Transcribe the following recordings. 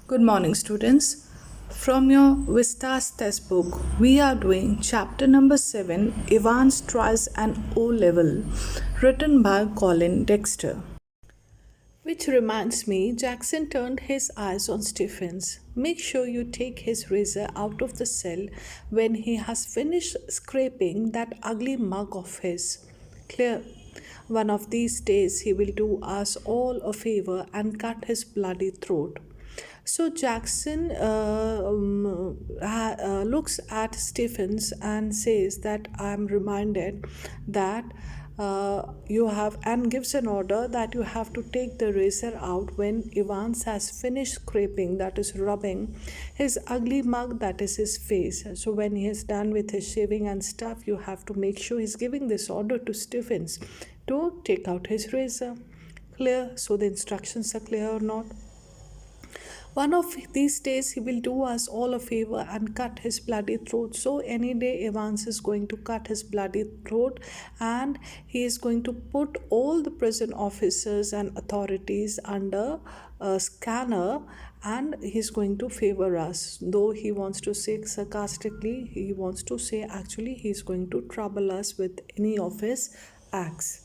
Good morning, students. From your Vistas test book, we are doing chapter number 7 Evans Tries an O Level, written by Colin Dexter. Which reminds me, Jackson turned his eyes on Stephens. Make sure you take his razor out of the cell when he has finished scraping that ugly mug of his. Clear. One of these days he will do us all a favor and cut his bloody throat. So Jackson looks at Stephens and says that I'm reminded that you have and gives an order that you have to take the razor out when Evans has finished scraping, that is rubbing his ugly mug, that is his face. So when he is done with his shaving and stuff, you have to make sure he's giving this order to Stephens to take out his razor. Clear? So the instructions are clear or not? One of these days, he will do us all a favor and cut his bloody throat. So, any day, Evans is going to cut his bloody throat and he is going to put all the prison officers and authorities under a scanner, and he's going to favor us. Though he wants to say sarcastically, he wants to say actually he's going to trouble us with any of his acts.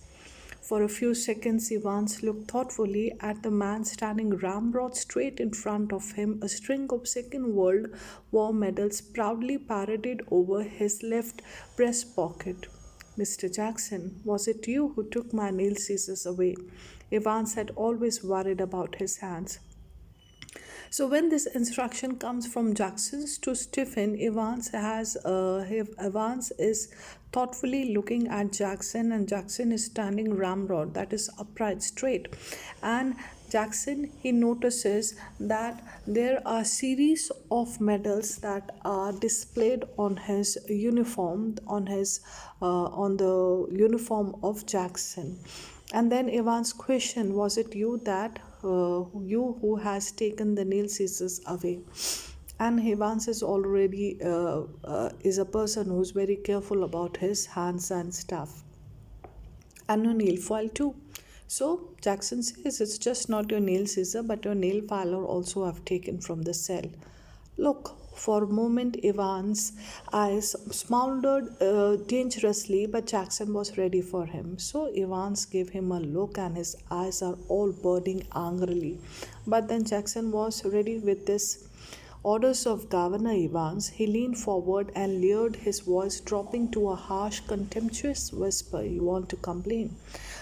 For a few seconds, Evans looked thoughtfully at the man standing ramrod straight in front of him, a string of Second World War medals proudly paraded over his left breast pocket. Mr. Jackson, was it you who took my nail scissors away? Evans had always worried about his hands. So when this instruction comes from Jackson to Stephen, Evans is thoughtfully looking at Jackson, and Jackson is standing ramrod, that is upright, straight, and Jackson, he notices that there are series of medals that are displayed on his uniform, on the uniform of Jackson. And then Evans question, was it you who has taken the nail scissors away? And Evans is already is a person who's very careful about his hands and stuff, and a nail file too. So Jackson says it's just not your nail scissor, but your nail filer also have taken from the cell. Look, for a moment, Evans' eyes smoldered dangerously, but Jackson was ready for him. So Evans gave him a look, and his eyes are all burning angrily. But then Jackson was ready with this orders of Governor Evans. He leaned forward and leered, his voice dropping to a harsh, contemptuous whisper. You want to complain?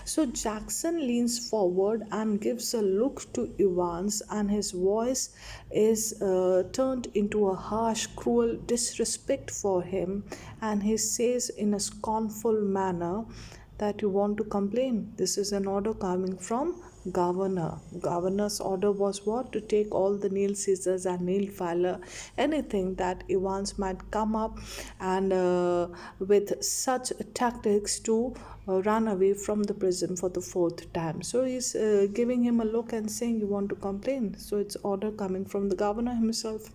So Jackson leans forward and gives a look to Evans, and his voice is turned into a harsh, cruel disrespect for him, and he says in a scornful manner that you want to complain. This is an order coming from governor. Governor's order was what? To take all the nail scissors and nail filer, anything that Evans might come up and with such tactics to run away from the prison for the fourth time. So he's giving him a look and saying, you want to complain? So it's order coming from the governor himself.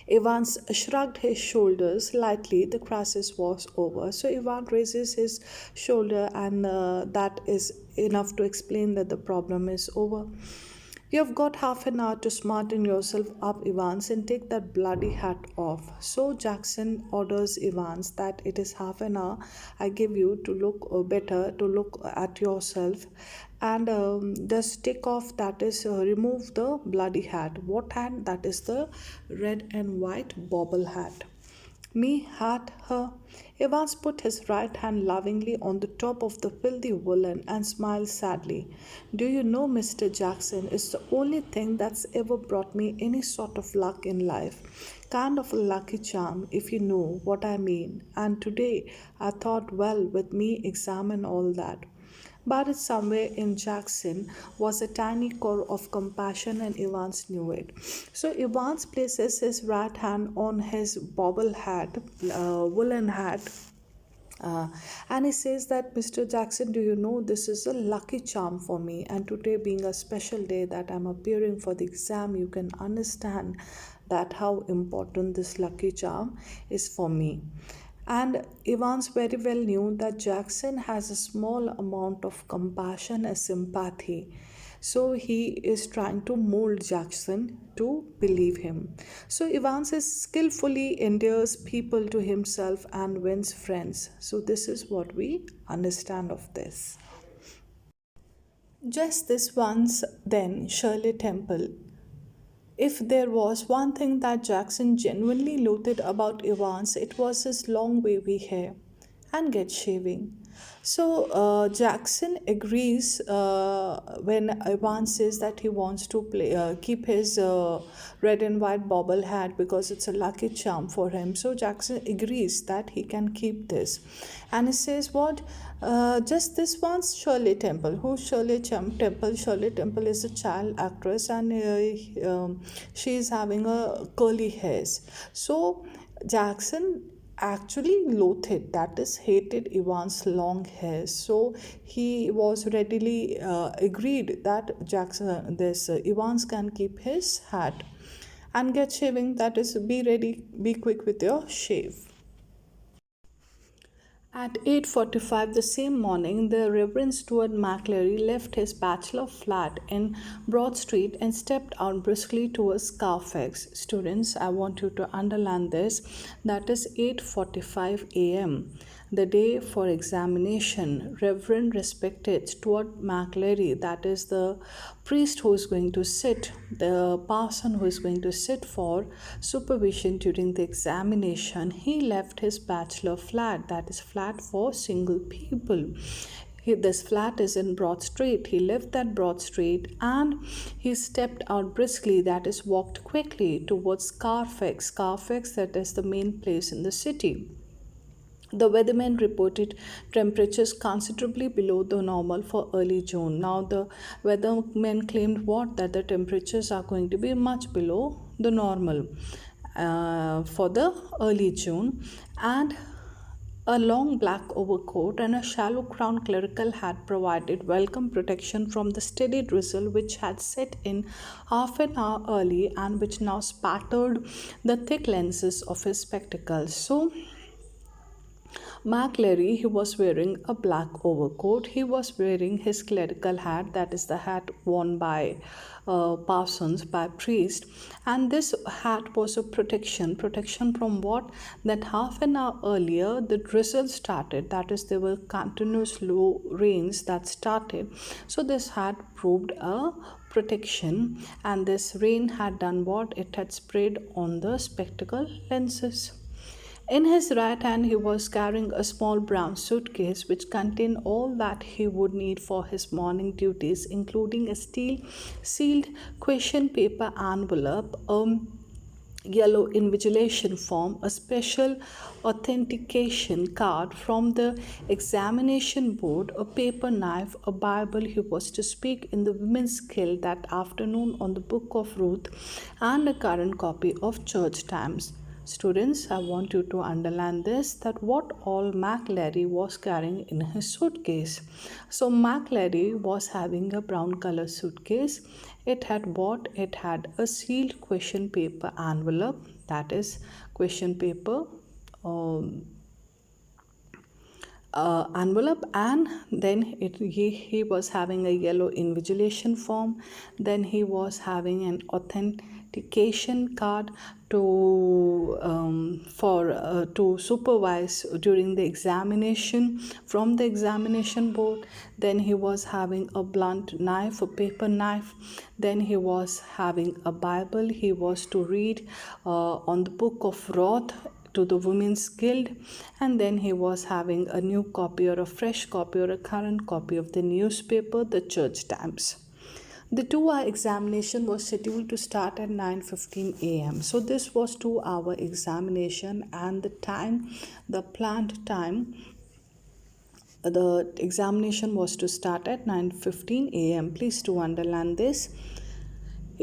Evans shrugged his shoulders lightly. The crisis was over. So Ivan raises his shoulder, and that is enough to explain that the problem is over. You have got half an hour to smarten yourself up, Evans, and take that bloody hat off. So Jackson orders Evans that it is half an hour I give you to look better, to look at yourself, and just take off, that is, remove the bloody hat. What hat? That is the red and white bobble hat. Me hat her. Evans put his right hand lovingly on the top of the filthy woolen and smiled sadly. Do you know, Mr. Jackson, it's the only thing that's ever brought me any sort of luck in life. Kind of a lucky charm, if you know what I mean. And today I thought, well, with me, examine all that. Buried somewhere in Jackson was a tiny core of compassion, and Evans knew it. So Evans places his right hand on his bobble hat, woolen hat, uh, and he says that, Mr. Jackson, do you know this is a lucky charm for me? And today, being a special day that I'm appearing for the exam, you can understand that how important this lucky charm is for me. And Evans very well knew that Jackson has a small amount of compassion and sympathy. So he is trying to mold Jackson to believe him. So Evans is skillfully endears people to himself and wins friends. So this is what we understand of this. Just this once, then, Shirley Temple. If there was one thing that Jackson genuinely loathed about Evans, it was his long wavy hair and get shaving. So Jackson agrees when Evans says that he wants to keep his red and white bobble hat because it's a lucky charm for him. So Jackson agrees that he can keep this, and he says, "What? Just this once, Shirley Temple. Who's Shirley Temple? Shirley Temple is a child actress, and she is having a curly hairs." So Jackson actually loathed, that is hated, Ivan's long hair. So he was readily agreed that Jackson this Evans can keep his hat and get shaving, that is be ready, be quick with your shave. At 8:45 the same morning, the Reverend Stuart McCleary left his bachelor flat in Broad Street and stepped out briskly towards Carfax. Students, I want you to underline this. That is 8:45 a.m. The day for examination. Reverend respected Stuart McCleary, that is the priest who is going to sit, the parson who is going to sit for supervision during the examination. He left his bachelor flat, that is flat for single people. This flat is in Broad Street. He left that Broad Street and he stepped out briskly, that is walked quickly towards Carfax. Carfax, that is the main place in the city. The weatherman reported temperatures considerably below the normal for early June. Now, the weatherman claimed what? That the temperatures are going to be much below the normal for the early June, and a long black overcoat and a shallow crown clerical hat provided welcome protection from the steady drizzle which had set in half an hour early and which now spattered the thick lenses of his spectacles. So, McCleary, he was wearing a black overcoat. He was wearing his clerical hat, that is the hat worn by parsons, by priests. And this hat was a protection. Protection from what? That half an hour earlier, the drizzle started. That is, there were continuous low rains that started. So this hat proved a protection. And this rain had done what? It had sprayed on the spectacle lenses. In his right hand, he was carrying a small brown suitcase which contained all that he would need for his morning duties, including a steel sealed question paper envelope, a yellow invigilation form, a special authentication card from the examination board, a paper knife, a Bible. He was to speak in the Women's Guild that afternoon on the Book of Ruth, and a current copy of Church Times. Students, I want you to underline this, that what all McCleary was carrying in his suitcase. So McCleary was having a brown color suitcase. It had what? It had a sealed question paper envelope, that is question paper envelope, and then he was having a yellow invigilation form. Then he was having an authentication card to supervise during the examination from the examination board. Then he was having a blunt knife, a paper knife. Then he was having a Bible. He was to read on the Book of Ruth to the Women's Guild, and then he was having a new copy or a fresh copy or a current copy of the newspaper, the Church Times. The 2-hour examination was scheduled to start at 9:15 a.m. So this was 2-hour examination, and the planned time, the examination was to start at 9:15 a.m. Please do underline this.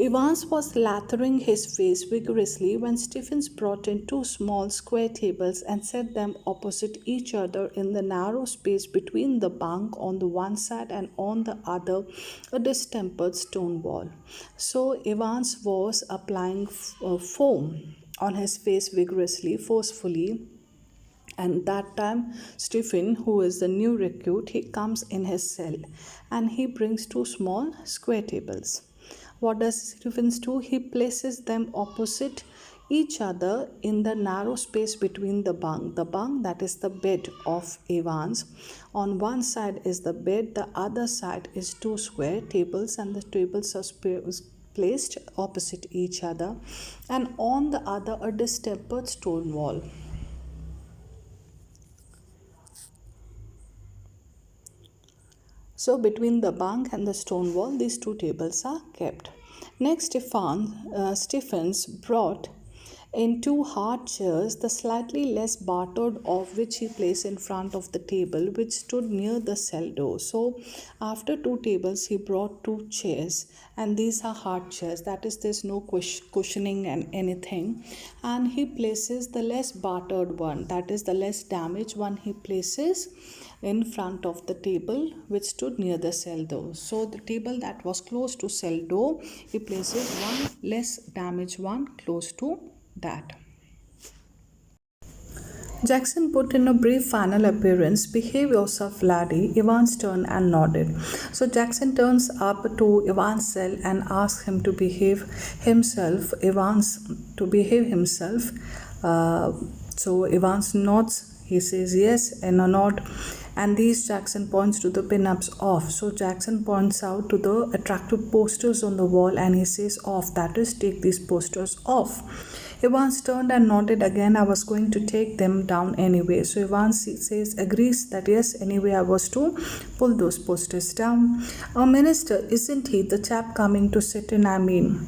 Evans was lathering his face vigorously when Stephens brought in 2 small square tables and set them opposite each other in the narrow space between the bunk on the one side and on the other a distempered stone wall. So Evans was applying foam on his face vigorously, forcefully, And that time, Stephen, who is the new recruit, he comes in his cell and he brings two small square tables. What does Stephen do? He places them opposite each other in the narrow space between the bunk. The bunk, that is the bed of Evans. On one side is the bed, the other side is two square tables, and the tables are placed opposite each other, and on the other a distempered stone wall. So between the bunk and the stone wall, these two tables are kept. Next, Stephens brought in two hard chairs, the slightly less battered of which he placed in front of the table, which stood near the cell door. So after two tables, he brought two chairs, and these are hard chairs. That is, there's no cushioning and anything. And he places the less battered one, that is the less damaged one, he places in front of the table which stood near the cell door. So the table that was close to cell door, he places one less damaged one close to that. Jackson put in a brief final appearance. Behave yourself, laddie. Evans turned and nodded. So Jackson turns up to Evans' cell and asks him to behave himself. So Evans nods. He says yes and a nod. And these Jackson points to the pin-ups off. So Jackson points out to the attractive posters on the wall and he says off. That is, take these posters off. Evans turned and nodded again. I was going to take them down anyway. So Evans agrees that yes, anyway I was to pull those posters down. A minister, isn't he? The chap coming to sit in, I mean.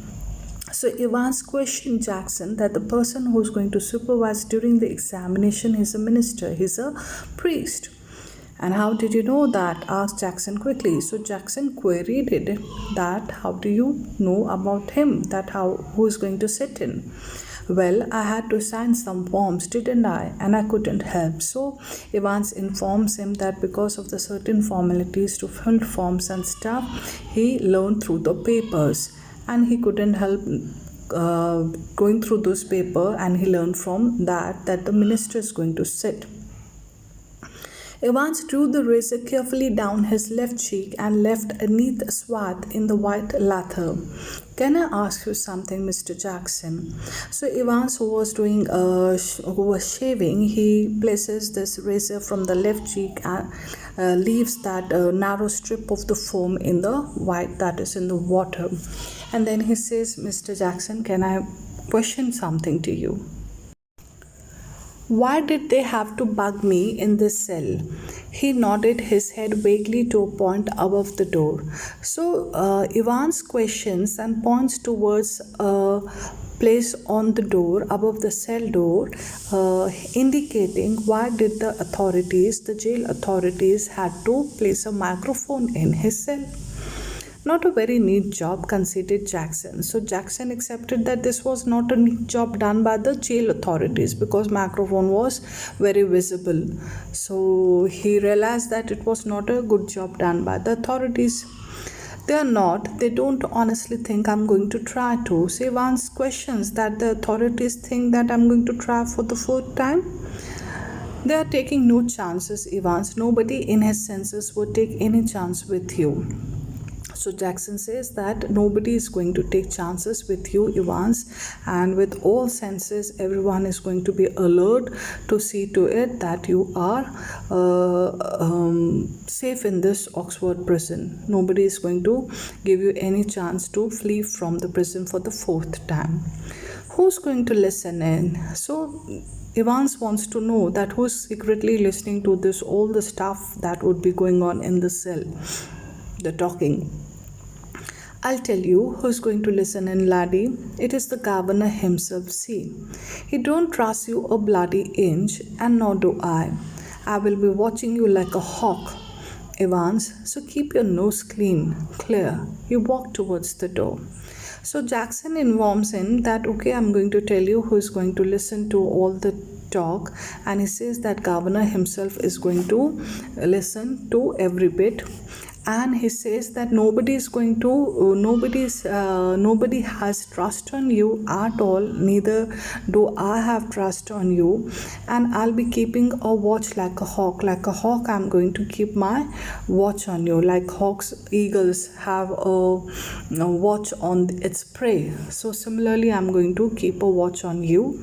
So Evans questioned Jackson that the person who's going to supervise during the examination is a minister. He's a priest. And how did you know that? Asked Jackson quickly. So Jackson queried it that how do you know about him? Who is going to sit in? Well, I had to sign some forms, didn't I? And I couldn't help. So Evans informs him that because of the certain formalities to fill forms and stuff, he learned through the papers. And he couldn't help going through those papers, and he learned from that the minister is going to sit. Evans drew the razor carefully down his left cheek and left a neat swath in the white lather. Can I ask you something, Mr. Jackson? So Evans, who was shaving, he places this razor from the left cheek and leaves that narrow strip of the foam in the white, that is in the water. And then he says, Mr. Jackson, can I question something to you? Why did they have to bug me in this cell? He nodded his head vaguely to a point above the door. So Evans questions and points towards a place on the door above the cell door, indicating why did the jail authorities had to place a microphone in his cell. Not a very neat job, conceded Jackson. So Jackson accepted that this was not a neat job done by the jail authorities because microphone was very visible. So he realized that it was not a good job done by the authorities. They don't honestly think I'm going to try to. So Evans questions that the authorities think that I'm going to try for the fourth time. They are taking no chances, Evans. Nobody in his senses would take any chance with you. So Jackson says that nobody is going to take chances with you, Evans, and with all senses, everyone is going to be alert to see to it that you are safe in this Oxford prison. Nobody is going to give you any chance to flee from the prison for the fourth time. Who's going to listen in? So Evans wants to know that who's secretly listening to this, all the stuff that would be going on in the cell, the talking. I'll tell you who's going to listen in, laddie. It is the governor himself. See, he don't trust you a bloody inch, and nor do I. I will be watching you like a hawk, Evans, so keep your nose clear. He walked towards the door. So Jackson informs him that, okay, I'm going to tell you who's going to listen to all the talk, and he says that governor himself is going to listen to every bit, and he says that nobody is going to nobody has trust on you at all, neither do I have trust on you, and I'll be keeping a watch like a hawk. Like a hawk, I'm going to keep my watch on you, like hawks, eagles have a watch on its prey. So similarly, I'm going to keep a watch on you.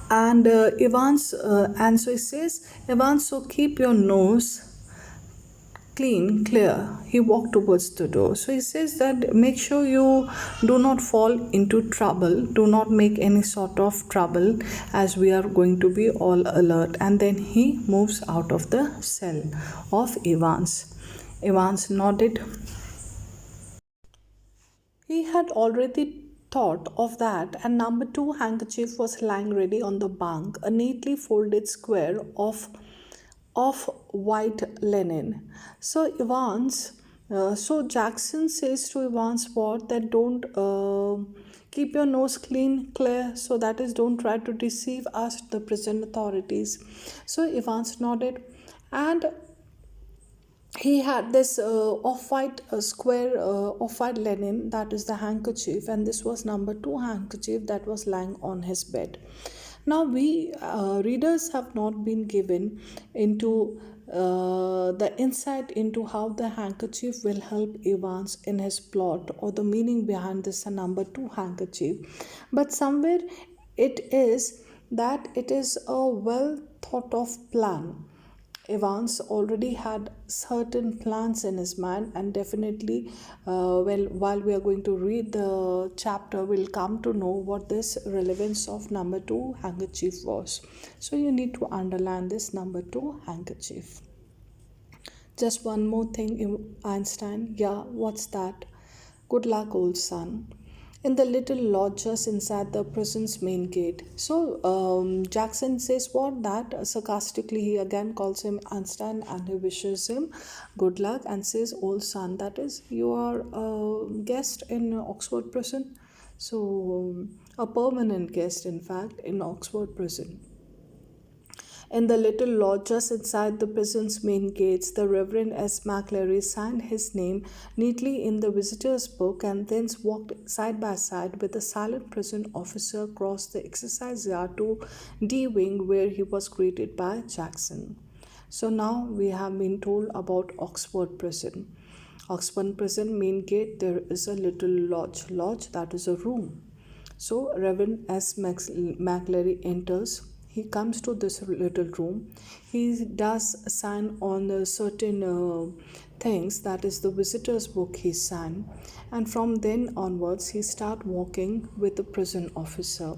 And so he says, Evans, so keep your nose clean, clear. He walked towards the door. So he says that make sure you do not fall into trouble, do not make any sort of trouble, as we are going to be all alert. And then he moves out of the cell of Evans. Evans nodded. He had already thought of that, and number two handkerchief was lying ready on the bunk, a neatly folded square of white linen. So so Jackson says to Evans what, that don't keep your nose clean, clear. So that is, don't try to deceive us, the prison authorities. So Evans nodded, and he had this off-white square off-white linen, that is the handkerchief, and this was number two handkerchief that was lying on his bed. Now we readers have not been given into the insight into how the handkerchief will help Evans in his plot, or the meaning behind this number two handkerchief, but somewhere it is that it is a well thought of plan. Evans already had certain plans in his mind, and definitely, while we are going to read the chapter, we'll come to know what this relevance of number two handkerchief was. So you need to underline this number two handkerchief. Just one more thing, Einstein. Yeah, what's that? Good luck, old son. In the little lodge just inside the prison's main gate. So Jackson says what, that sarcastically he again calls him Einstein, and he wishes him good luck and says, old son, that is, you are a guest in Oxford prison. So a permanent guest, in fact, in Oxford prison. In the little lodge just inside the prison's main gates, the Reverend S. McCleary signed his name neatly in the visitor's book and thence walked side by side with the silent prison officer across the exercise yard to D Wing, where he was greeted by Jackson. So now we have been told about Oxford prison. Oxford prison main gate, there is a little lodge. Lodge, that is a room. So Reverend S. McCleary enters. He comes to this little room. He does sign on certain things, that is the visitor's book he signed. And from then onwards, he start walking with the prison officer.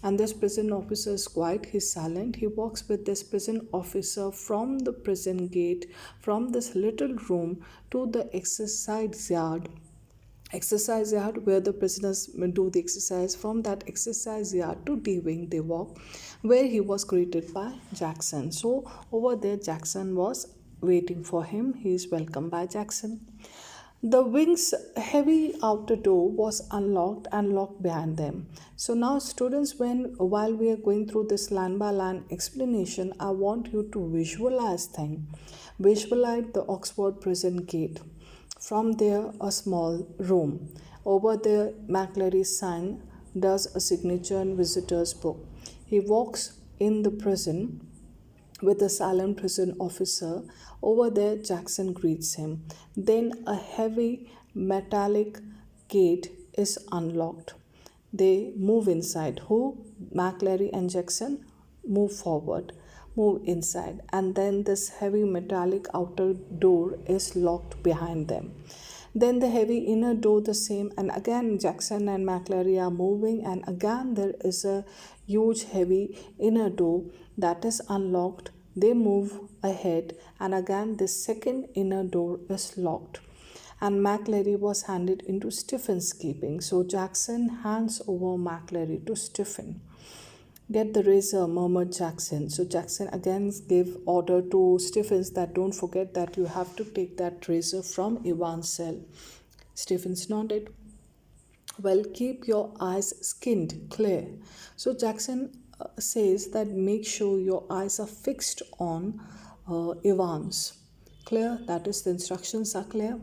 And this prison officer is quiet, he's silent. He walks with this prison officer from the prison gate, from this little room to the exercise yard where the prisoners do the exercise. From that exercise yard to D Wing they walk, where he was greeted by Jackson. So over there Jackson was waiting for him. He is welcomed by Jackson. The wing's heavy outer door was unlocked and locked behind them. So now students, while we are going through this line by line explanation, I want you to visualize things. Visualize the Oxford prison gate. From there, a small room. Over there, McCleary's sign does a signature in visitor's book. He walks in the prison with a silent prison officer. Over there, Jackson greets him. Then a heavy metallic gate is unlocked. They move inside. Who? McCleary and Jackson move forward, move inside, and then this heavy metallic outer door is locked behind them. Then the heavy inner door the same, and again Jackson and McCleary are moving, and again there is a huge heavy inner door that is unlocked. They move ahead, and again this second inner door is locked, and McCleary was handed into Stephen's keeping. So Jackson hands over McCleary to Stephen. Get the razor, murmured Jackson. So Jackson again gave order to Stephens that don't forget that you have to take that razor from Ivan's cell. Stephens nodded. Well, keep your eyes skinned clear. So Jackson says that make sure your eyes are fixed on Ivan's clear? That is, the instructions are clear?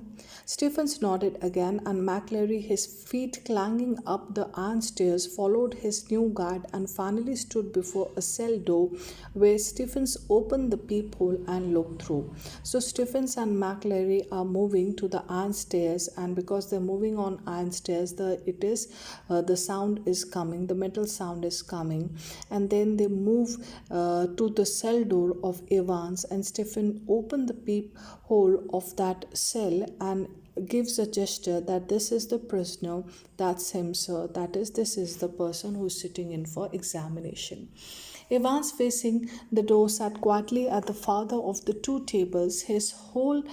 Stephens nodded again, and McCleary, his feet clanging up the iron stairs, followed his new guide and finally stood before a cell door where Stephens opened the peephole and looked through. So Stephens and McCleary are moving to the iron stairs, and because they're moving on iron stairs, the sound is coming, the metal sound is coming, and then they move to the cell door of Evans, and Stephen opened the peephole of that cell and gives a gesture that this is the prisoner, that's him, sir, that is, this is the person who's sitting in for examination. Evans, facing the door, sat quietly at the farther of the two tables. His whole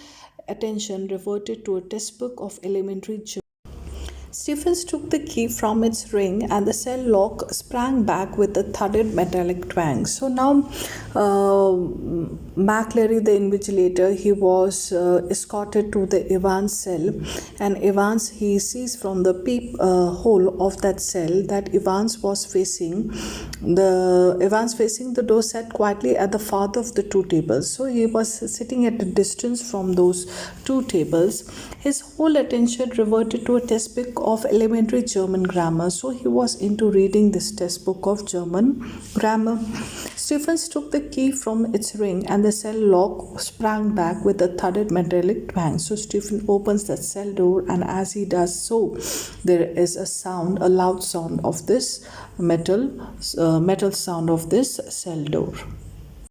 attention reverted to a textbook of elementary geometry. Stephens took the key from its ring, and the cell lock sprang back with a thudded metallic twang. So now, McCleary, the invigilator, he was escorted to the Evans cell, and Evans, he sees from the peep hole of that cell that Evans facing the door, sat quietly at the farther of the two tables. So he was sitting at a distance from those two tables. His whole attention reverted to a textbook of elementary German grammar. So he was into reading this textbook of German grammar. Stephens took the key from its ring, and the cell lock sprang back with a thudded metallic twang. So Stephen opens that cell door, and as he does so, there is a loud sound of this metal sound of this cell door.